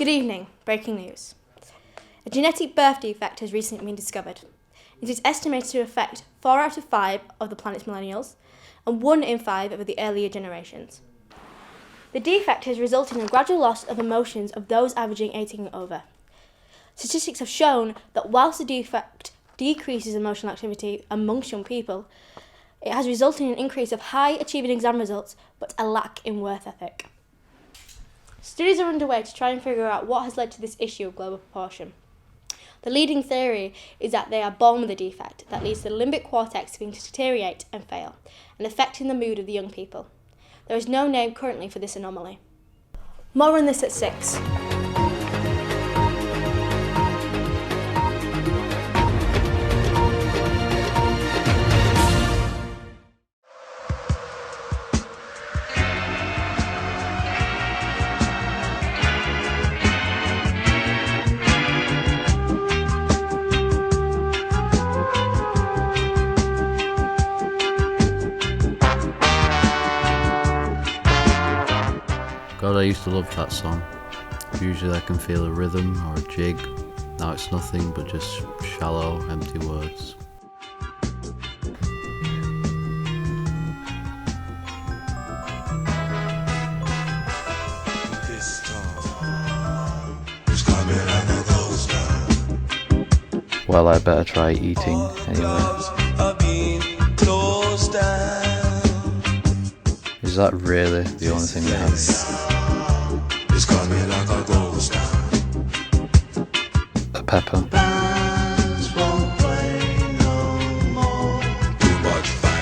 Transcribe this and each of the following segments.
evening. Breaking news. A genetic birth defect has recently been discovered. It is estimated to affect 4 out of 5 of the planet's millennials and 1 in 5 of the earlier generations. The defect has resulted in a gradual loss of emotions of those averaging 18 and over. Statistics have shown that whilst the defect decreases emotional activity amongst young people, it has resulted in an increase of high achieving exam results but a lack in work ethic. Studies are underway to try and figure out what has led to this issue of global proportion. The leading theory is that they are born with a defect that leads to the limbic cortex beginning to deteriorate and fail, and affecting the mood of the young people. There is no name currently for this anomaly. More on this at 6. God, I used to love that song. Usually I can feel a rhythm or a jig. Now it's nothing but just shallow, empty words. Well, I better try eating anyway. Is that really the only thing we have? A pepper.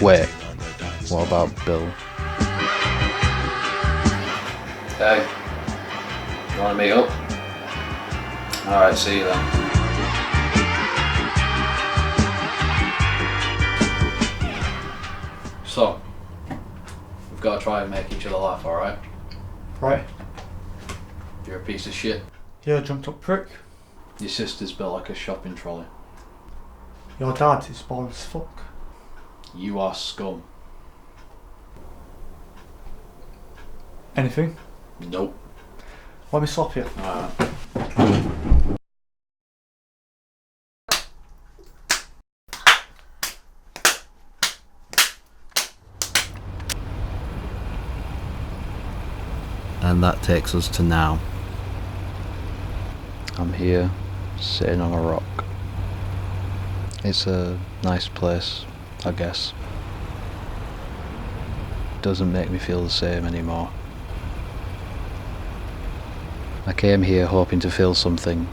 Wait, what about Bill? Hey, you want to meet up? Alright, see you then. So, we've got to try and make each other laugh, alright? Right. You're a piece of shit. You're a jumped up prick. Your sister's built like a shopping trolley. Your dad is bored as fuck. You are scum. Anything? Nope. Let me slap you. Alright. And that takes us to now. I'm here, sitting on a rock. It's a nice place, I guess. Doesn't make me feel the same anymore. I came here hoping to feel something.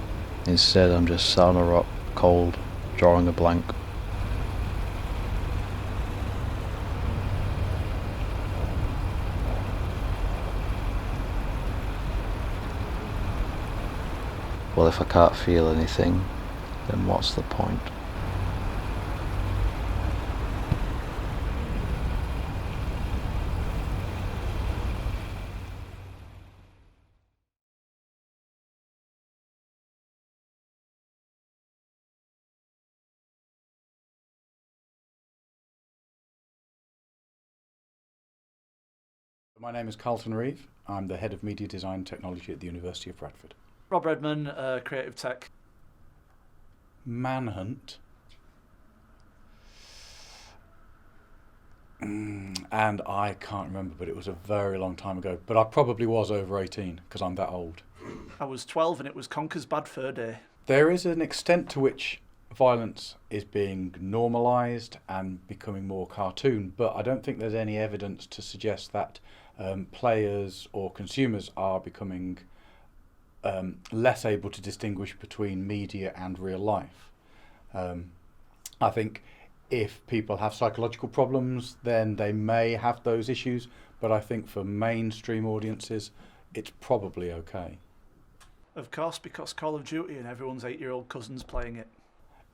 Instead, I'm just sat on a rock, cold, drawing a blank. Well, if I can't feel anything, then what's the point? My name is Carlton Reeve. I'm the Head of Media Design and Technology at the University of Bradford. Rob Redman, Creative Tech. Manhunt. And I can't remember, but it was a very long time ago. But I probably was over 18, because I'm that old. I was 12 and it was Conker's Bad Fur Day. There is an extent to which violence is being normalised and becoming more cartoon, but I don't think there's any evidence to suggest that players or consumers are becoming less able to distinguish between media and real life. I think if people have psychological problems, then they may have those issues, but I think for mainstream audiences, it's probably okay. Of course, because Call of Duty and everyone's 8-year-old cousin's playing it.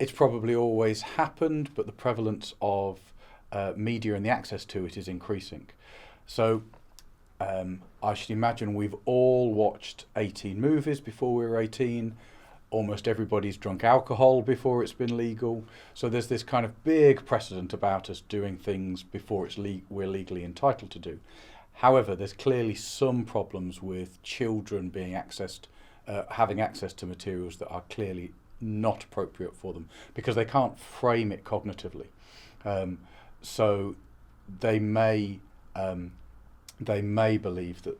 It's probably always happened, but the prevalence of media and the access to it is increasing. So I should imagine we've all watched 18 movies before we were 18. Almost everybody's drunk alcohol before it's been legal. So there's this kind of big precedent about us doing things before we're legally entitled to do. However, there's clearly some problems with children being accessed having access to materials that are clearly not appropriate for them because they can't frame it cognitively. So they may believe that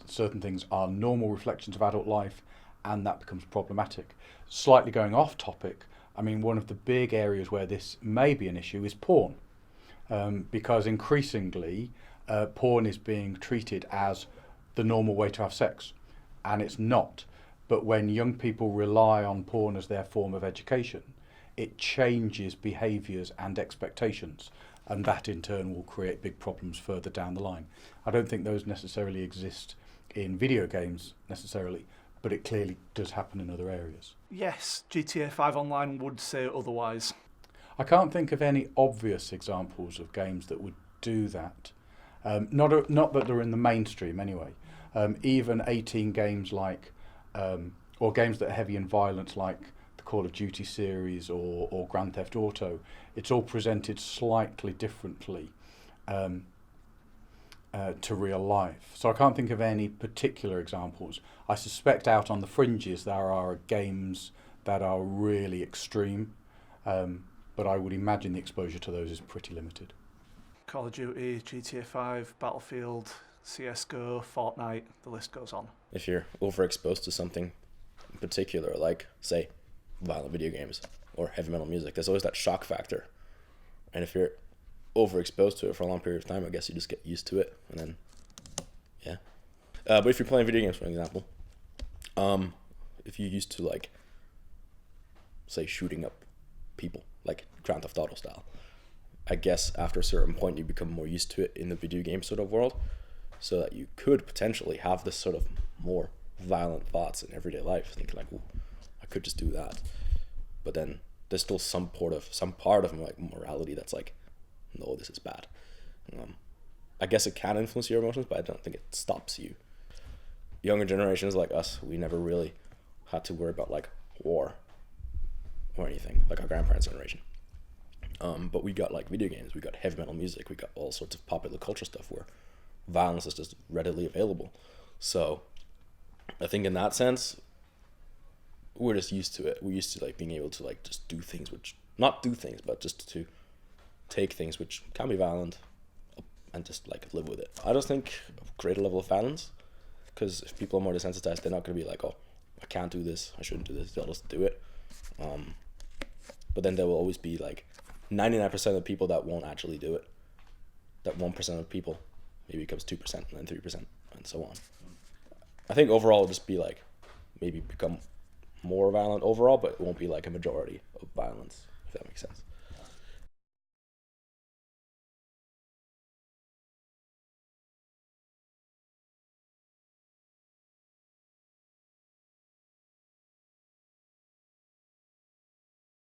certain things are normal reflections of adult life, and that becomes problematic. Slightly going off topic, I mean, one of the big areas where this may be an issue is porn, because increasingly porn is being treated as the normal way to have sex, and it's not. But when young people rely on porn as their form of education, it changes behaviours and expectations, and that in turn will create big problems further down the line. I don't think those necessarily exist in video games necessarily, but it clearly does happen in other areas. Yes, GTA 5 Online would say otherwise. I can't think of any obvious examples of games that would do that. Not that they're in the mainstream anyway. Even 18 games like, or games that are heavy in violence like the Call of Duty series or Grand Theft Auto, it's all presented slightly differently to real life. So I can't think of any particular examples. I suspect out on the fringes there are games that are really extreme, but I would imagine the exposure to those is pretty limited. Call of Duty, GTA 5, Battlefield, CSGO, Fortnite, the list goes on. If you're overexposed to something in particular, like, say, violent video games or heavy metal music, there's always that shock factor. And if you're overexposed to it for a long period of time, I guess you just get used to it, and then, yeah. But if you're playing video games, for example, if you used to, like, say, shooting up people, like Grand Theft Auto style, I guess after a certain point you become more used to it in the video game sort of world, so that you could potentially have this sort of more violent thoughts in everyday life, thinking like, "Ooh, I could just do that." But then there's still some part of like morality that's like, "No, this is bad." I guess it can influence your emotions, but I don't think it stops you. Younger generations like us, we never really had to worry about like war or anything, like our grandparents' generation. But we got like video games, we got heavy metal music, we got all sorts of popular culture stuff where violence is just readily available. So I think in that sense, we're just used to it. We're used to like being able to like just do things not do things, but just to take things which can be violent and just like live with it. I just think a greater level of balance, because if people are more desensitized, they're not going to be like, "Oh, I can't do this, I shouldn't do this," they'll just do it. But then there will always be like 99% of people that won't actually do it. That 1% of people maybe becomes 2% and then 3% and so on. I think overall it'll just be like maybe become more violent overall, but it won't be like a majority of violence.